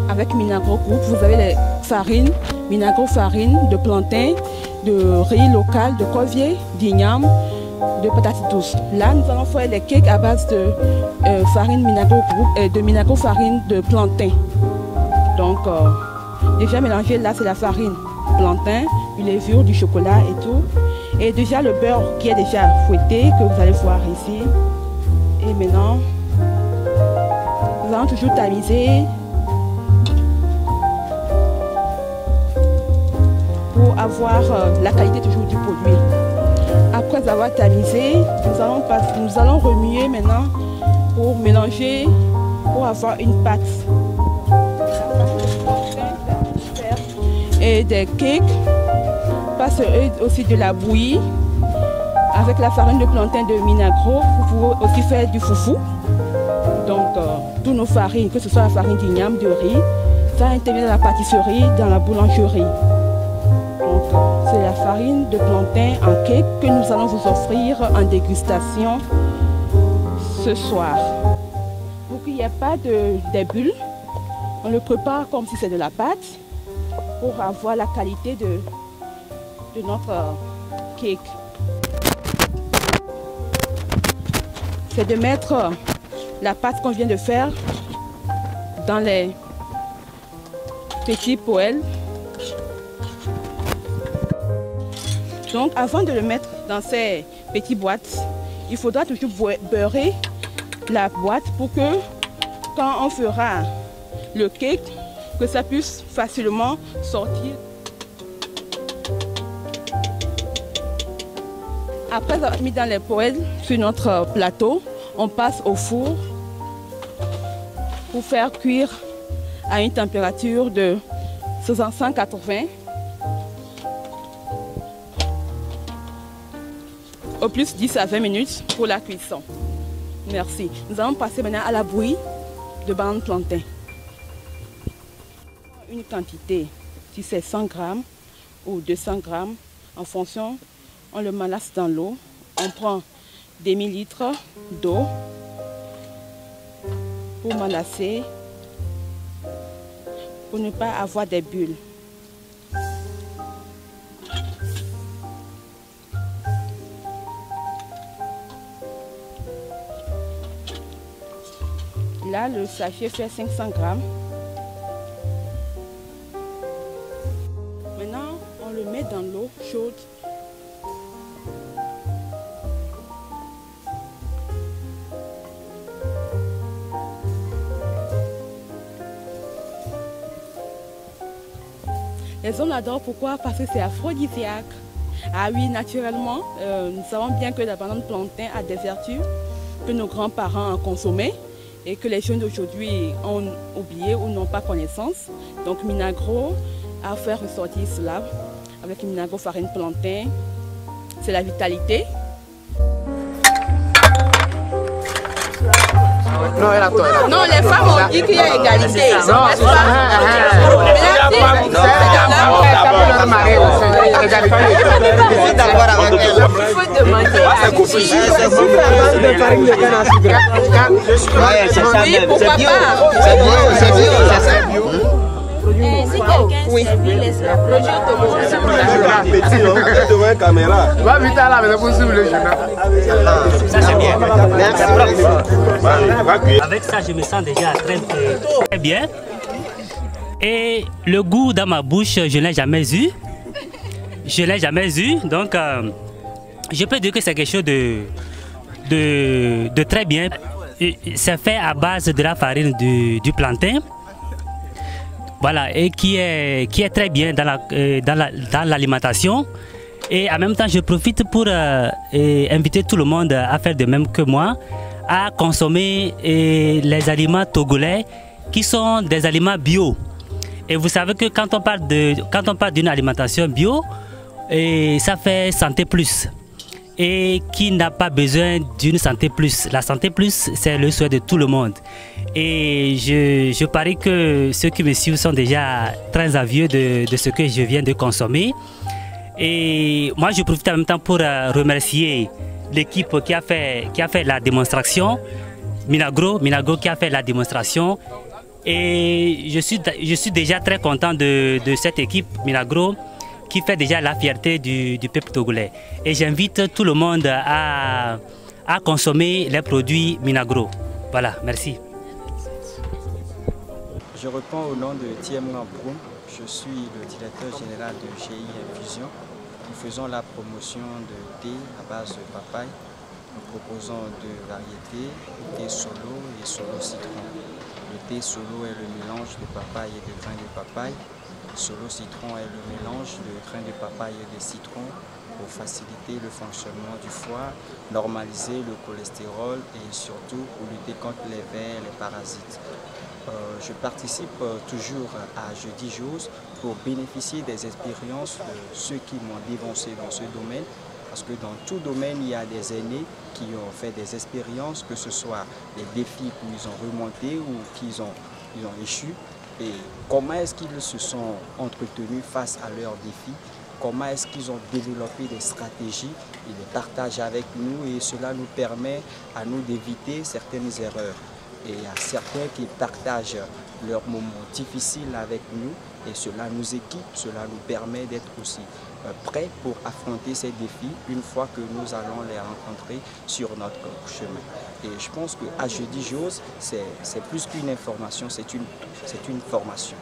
Avec Minagro Group, vous avez les farines, Minagro farine de plantain, de riz local, de corvier, d'igname, de patates douces. Là, nous allons faire les cakes à base de farine Minagro Group et de Minagro farine de plantain. Donc, déjà mélangé, là c'est la farine plantain, une levure, du chocolat et tout. Et déjà le beurre qui est déjà fouetté, que vous allez voir ici. Et maintenant, nous allons toujours tamiser pour avoir la qualité toujours du produit. Après avoir tamisé, nous allons remuer maintenant pour mélanger, pour avoir une pâte. Et des cakes, parce aussi de la bouillie. Avec la farine de plantain de Minagro, vous pouvez aussi faire du foufou. Donc, toutes nos farines, que ce soit la farine d'igname, de riz, ça intervient dans la pâtisserie, dans la boulangerie. C'est la farine de plantain en cake que nous allons vous offrir en dégustation ce soir. Pour qu'il n'y ait pas des bulles, on le prépare comme si c'était de la pâte pour avoir la qualité de notre cake. C'est de mettre la pâte qu'on vient de faire dans les petits poêles. Donc avant de le mettre dans ces petites boîtes, il faudra toujours beurrer la boîte pour que quand on fera le cake, que ça puisse facilement sortir. Après avoir mis dans les poêles sur notre plateau, on passe au four pour faire cuire à une température de 180. Au plus 10 à 20 minutes pour la cuisson. Merci. Nous allons passer maintenant à la bouillie de banane plantain. Une quantité, si c'est 100 grammes ou 200 grammes, en fonction, on le malasse dans l'eau. On prend des millilitres d'eau pour malasser, pour ne pas avoir des bulles. Là, le sachet fait 500 grammes. Maintenant, on le met dans l'eau chaude. Les hommes l'adorent, pourquoi? Parce que c'est aphrodisiaque. Ah oui, naturellement, nous savons bien que la banane plantain a des vertus que nos grands-parents ont consommées et que les jeunes d'aujourd'hui ont oublié ou n'ont pas connaissance. Donc Minagro a fait ressortir cela avec Minagro farine plantain. C'est la vitalité. Non, les femmes ont dit qu'il y a égalité. Si quelqu'un servit les ça c'est bien. Avec ça, je me sens déjà très bien. Et le goût dans ma bouche, je n'ai jamais eu. je ne l'ai jamais eu. Donc, je peux dire que c'est quelque chose de très bien. C'est fait à base de la farine du plantain. Voilà, et qui est très bien dans l'alimentation. Et en même temps, je profite pour inviter tout le monde à faire de même que moi, à consommer les aliments togolais qui sont des aliments bio. Et vous savez que quand on parle d'une alimentation bio, ça fait santé plus. Et qui n'a pas besoin d'une santé plus. La santé plus, c'est le souhait de tout le monde. Et je parie que ceux qui me suivent sont déjà très avieux de ce que je viens de consommer. Et moi, je profite en même temps pour remercier l'équipe qui a fait la démonstration, Minagro qui a fait la démonstration. Et je suis déjà très content de cette équipe Minagro qui fait déjà la fierté du peuple togolais. Et j'invite tout le monde à consommer les produits Minagro. Voilà, merci. Je reprends au nom de Thiem Ngamproum. Je suis le directeur général de GI Infusion. Nous faisons la promotion de thé à base de papaye. Nous proposons deux variétés, le thé solo et solo citron. Le thé solo est le mélange de papaye et de grains de papaye. Solo citron est le mélange de grains de papaye et de citron pour faciliter le fonctionnement du foie, normaliser le cholestérol et surtout pour lutter contre les vers et les parasites. Je participe toujours à Jeudi Jose pour bénéficier des expériences de ceux qui m'ont dévancé dans ce domaine. Parce que dans tout domaine, il y a des aînés qui ont fait des expériences, que ce soit des défis qu'ils ont remontés ou qu'ils ont échoué. Et comment est-ce qu'ils se sont entretenus face à leurs défis, comment est-ce qu'ils ont développé des stratégies, ils les partagent avec nous et cela nous permet à nous d'éviter certaines erreurs. Et il y a certains qui partagent leurs moments difficiles avec nous et cela nous équipe, cela nous permet d'être aussi prêts pour affronter ces défis une fois que nous allons les rencontrer sur notre chemin. Et je pense qu'à Jeudi Jose, c'est plus qu'une information, c'est une formation.